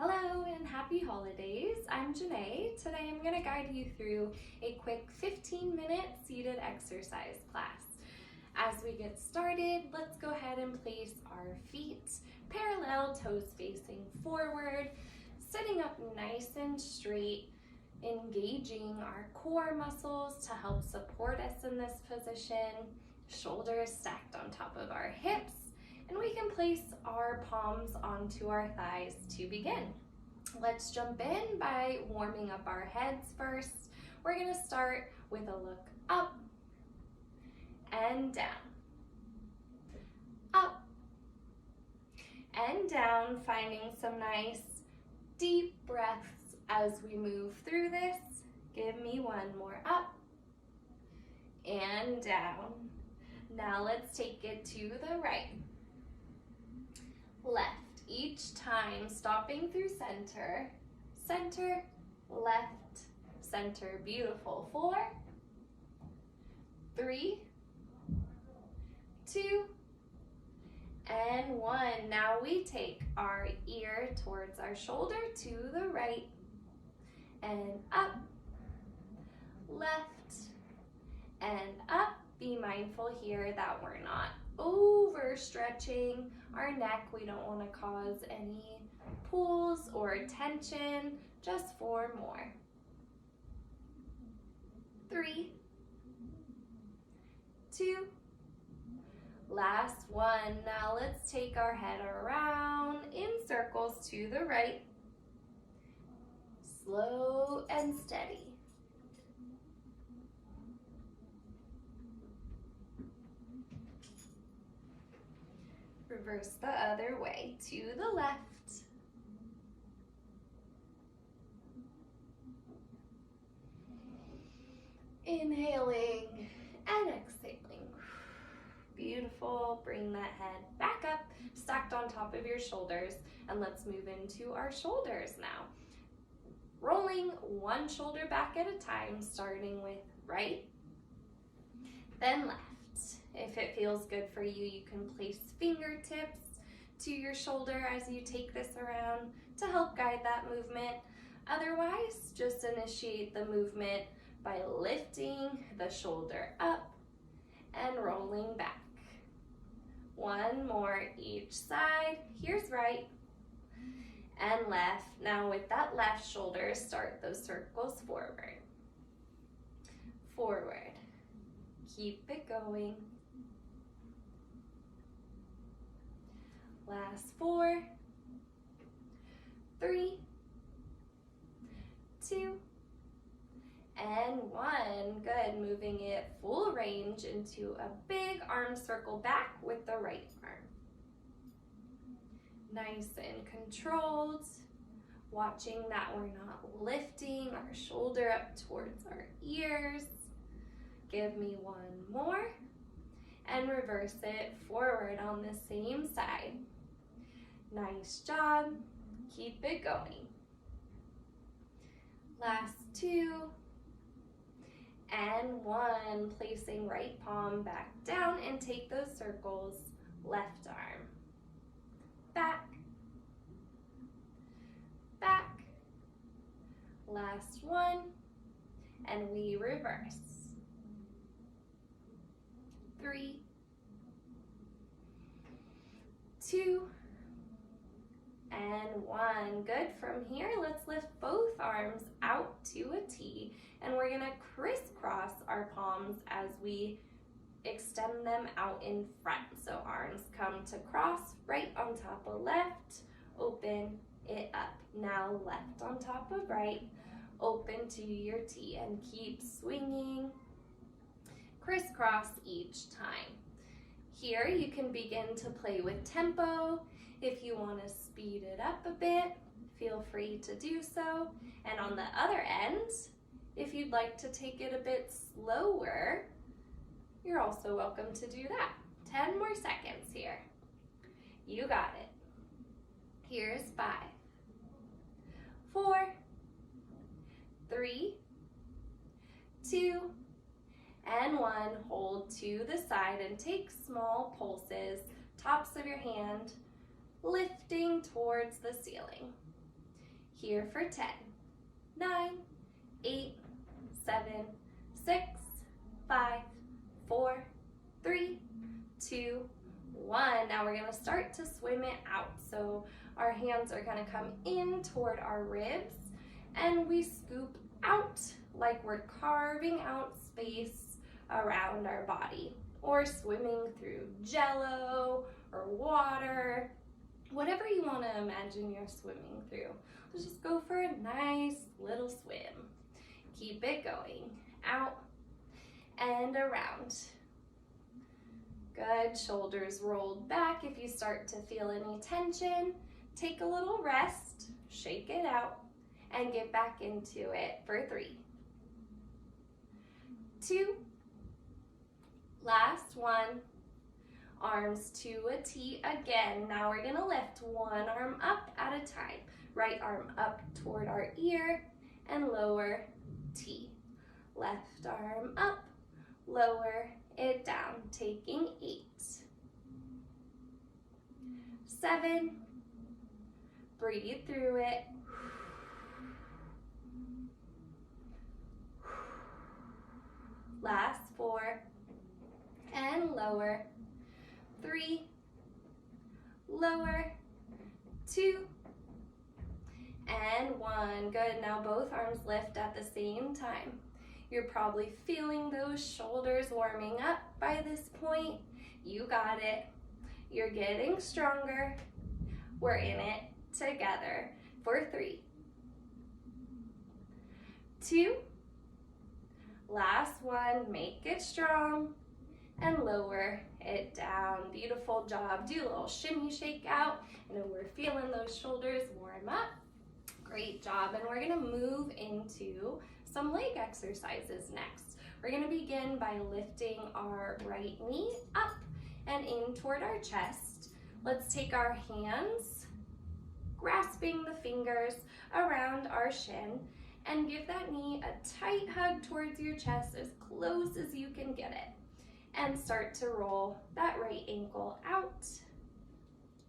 Hello and happy holidays. I'm Jenae. Today I'm going to guide you through a quick 15-minute seated exercise class. As we get started, let's go ahead and place our feet parallel, toes facing forward, sitting up nice and straight, engaging our core muscles to help support us in this position, shoulders stacked on top of our hips, and we can place our palms onto our thighs to begin. Let's jump in by warming up our heads first. We're going to start with a look up and down. Up and down, finding some nice deep breaths as we move through this. Give me one more. Up and down. Now let's take it to the right. Left, each time stopping through center, center, left, center. Beautiful. 4, 3, 2, and 1. Now we take our ear towards our shoulder to the right and up, left, and up. Be mindful here that we're not overstretching our neck. We don't want to cause any pulls or tension. Just 4 more. 3, 2, last one. Now let's take our head around in circles to the right. Slow and steady. Reverse the other way to the left. Inhaling and exhaling. Beautiful. Bring that head back up, stacked on top of your shoulders, and let's move into our shoulders now. Rolling one shoulder back at a time, starting with right, then left. If it feels good for you, you can place fingertips to your shoulder as you take this around to help guide that movement. Otherwise, just initiate the movement by lifting the shoulder up and rolling back. One more each side. Here's right and left. Now with that left shoulder, start those circles forward. Forward. Keep it going. Last 4, 3, 2, and 1. Good. Moving it full range into a big arm circle back with the right arm. Nice and controlled. Watching that we're not lifting our shoulder up towards our ears. Give me 1 more. And reverse it forward on the same side. Nice job. Keep it going. Last 2 and 1. Placing right palm back down and take those circles. Left arm. Back. Back. Last 1. And we reverse. 3, 2, and 1. Good. From here, let's lift both arms out to a T, and we're going to crisscross our palms as we extend them out in front. So arms come to cross, right on top of left, open it up. Now left on top of right, open to your T, and keep swinging. Crisscross each time. Here you can begin to play with tempo. If you want to speed it up a bit, feel free to do so. And on the other end, if you'd like to take it a bit slower, you're also welcome to do that. 10 more seconds here. You got it. Here's 5, 4, 3, 2, and 1. Hold to the side and take small pulses, tops of your hand, lifting towards the ceiling. Here for 10, 9, 8, 7, 6, 5, 4, 3, 2, 1. Now we're gonna start to swim it out. So our hands are gonna come in toward our ribs and we scoop out like we're carving out space around our body, or swimming through jello or water, whatever you want to imagine you're swimming through. Let's just go for a nice little swim. Keep it going, out and around. Good, shoulders rolled back. If you start to feel any tension, take a little rest, shake it out, and get back into it for 3, 2, last one. Arms to a T again. Now we're gonna lift one arm up at a time. Right arm up toward our ear and lower T. Left arm up, lower it down, taking 8, 7, breathe through it. Last 4, and lower, 3, lower, 2, and 1. Good, now both arms lift at the same time. You're probably feeling those shoulders warming up by this point. You got it. You're getting stronger. We're in it together for 3, 2, last one, make it strong, and lower it down. Beautiful job. Do a little shimmy shake out, and then we're feeling those shoulders warm up. Great job. And we're gonna move into some leg exercises next. We're gonna begin by lifting our right knee up and in toward our chest. Let's take our hands, grasping the fingers around our shin, and give that knee a tight hug towards your chest as close as you can get it. And start to roll that right ankle out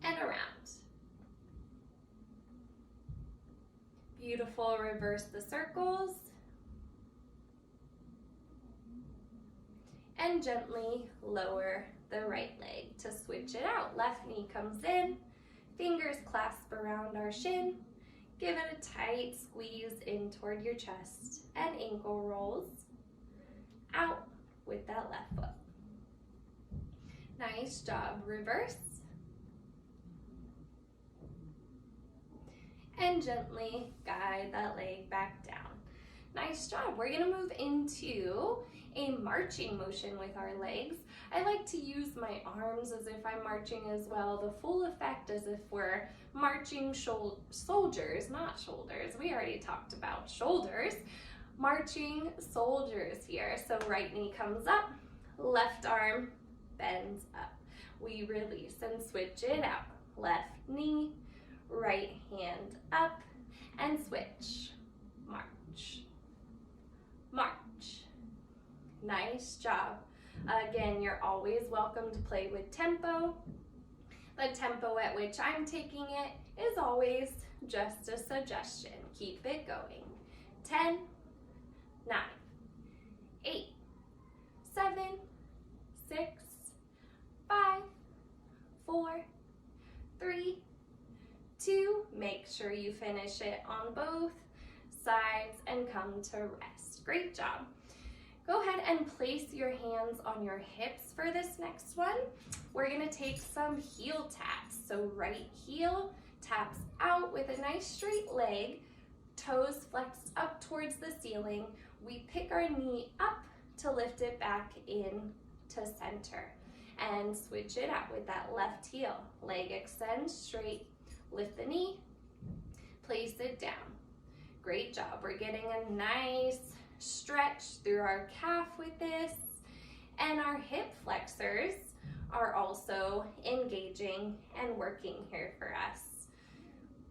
and around. Beautiful, reverse the circles. And gently lower the right leg to switch it out. Left knee comes in, fingers clasp around our shin. Give it a tight squeeze in toward your chest, and ankle rolls out with that left foot. Nice job. Reverse. And gently guide that leg back down. Nice job. We're gonna move into a marching motion with our legs. I like to use my arms as if I'm marching as well. The full effect as if we're marching soldiers, not shoulders. We already talked about shoulders. Marching soldiers here. So right knee comes up, left arm bends up. We release and switch it out. Left knee, right hand up, and switch. March, march. Nice job. Again, you're always welcome to play with tempo. The tempo at which I'm taking it is always just a suggestion. Keep it going. 10, 9, 8, 7, 6, 5, 4, 3, 2. Make sure you finish it on both sides and come to rest. Great job. Go ahead and place your hands on your hips for this next one. We're gonna take some heel taps. So right heel taps out with a nice straight leg, toes flexed up towards the ceiling. We pick our knee up to lift it back in to center, and switch it out with that left heel. Leg extends straight, lift the knee, place it down. Great job. We're getting a nice stretch through our calf with this, and our hip flexors are also engaging and working here for us.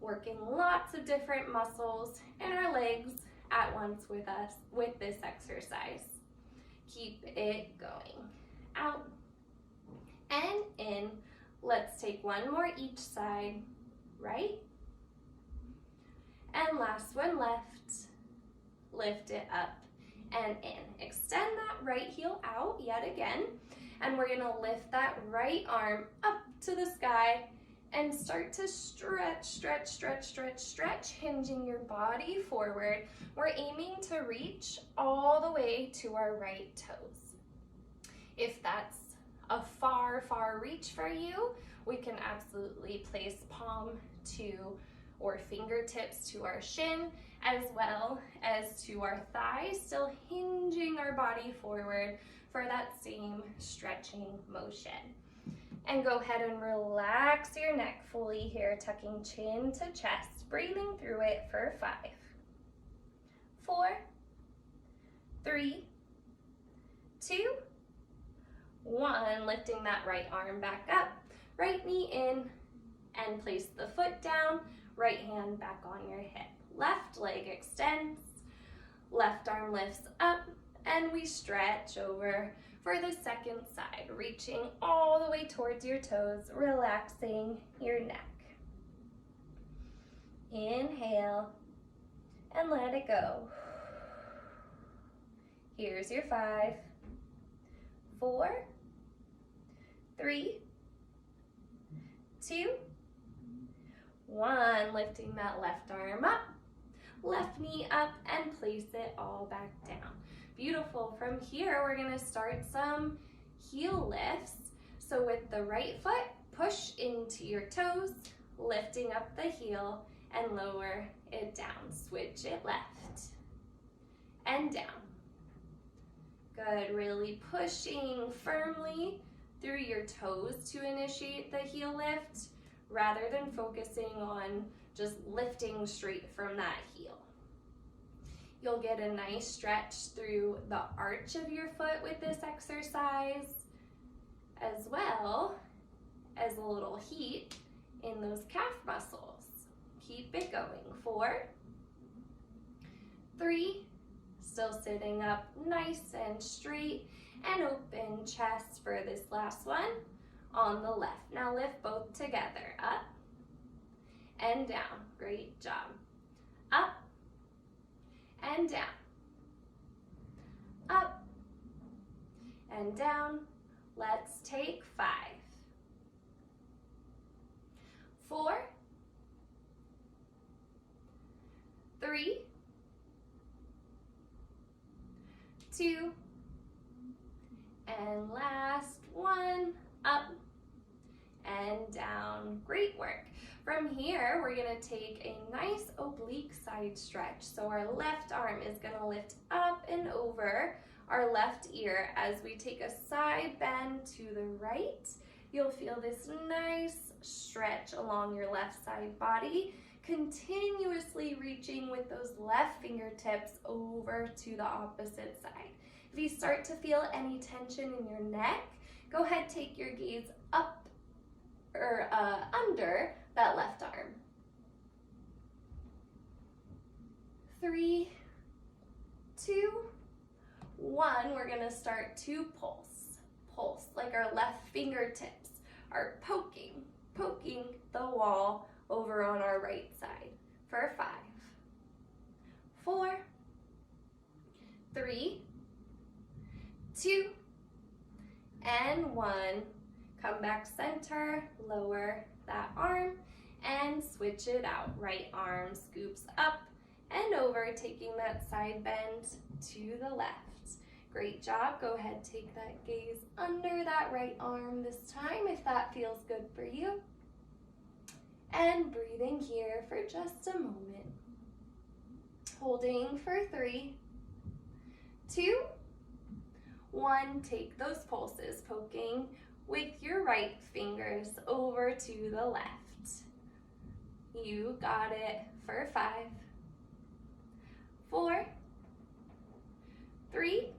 Working lots of different muscles in our legs at once with us with this exercise. Keep it going. Out and in. Let's take one more each side. Right and last one left. Lift it up and in. Extend that right heel out yet again. And we're gonna lift that right arm up to the sky and start to stretch, stretch, stretch, stretch, stretch, hinging your body forward. We're aiming to reach all the way to our right toes. If that's a far, far reach for you, we can absolutely place palm to or fingertips to our shin, as well as to our thighs, still hinging our body forward for that same stretching motion. And go ahead and relax your neck fully here, tucking chin to chest, breathing through it for 5, 4, 3, 2, 1. Lifting that right arm back up, right knee in, and place the foot down, right hand back on your hip. Left leg extends, left arm lifts up, and we stretch over for the second side, reaching all the way towards your toes, relaxing your neck. Inhale, and let it go. Here's your 5, 4, 3, 2, 1. Lifting that left arm up, left knee up, and place it all back down. Beautiful. From here, we're going to start some heel lifts. So with the right foot, push into your toes, lifting up the heel, and lower it down. Switch it left and down. Good. Really pushing firmly through your toes to initiate the heel lift, rather than focusing on just lifting straight from that heel. You'll get a nice stretch through the arch of your foot with this exercise, as well as a little heat in those calf muscles. Keep it going. 4, 3, still sitting up nice and straight, and open chest for this last one on the left. Now lift both together, up and down. Great job. Up and down. Up and down. Let's take 5, 4, 3, 2, and last one. Up and down. Great work. From here, we're going to take a nice oblique side stretch. So our left arm is going to lift up and over our left ear as we take a side bend to the right. You'll feel this nice stretch along your left side body, continuously reaching with those left fingertips over to the opposite side. If you start to feel any tension in your neck, go ahead, take your gaze up or under that left arm. 3, 2, 1. We're going to start to pulse. Pulse, like our left fingertips are poking the wall over on our right side for 5, 4, 3, 2, and 1. Come back center, lower that arm, and switch it out. Right arm scoops up and over, taking that side bend to the left. Great job. Go ahead, take that gaze under that right arm this time if that feels good for you. And breathing here for just a moment. Holding for 3, 2, 1. Take those pulses, poking with your right fingers over to the left. You got it for 5, 4, 3,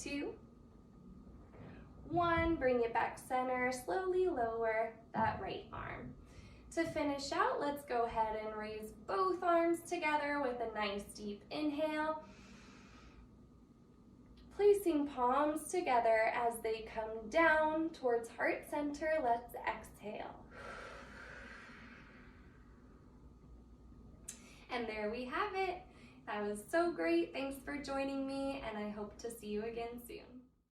2, 1. Bring it back center. Slowly lower that right arm. To finish out, let's go ahead and raise both arms together with a nice deep inhale. Placing palms together as they come down towards heart center, let's exhale. And there we have it. That was so great. Thanks for joining me, and I hope to see you again soon.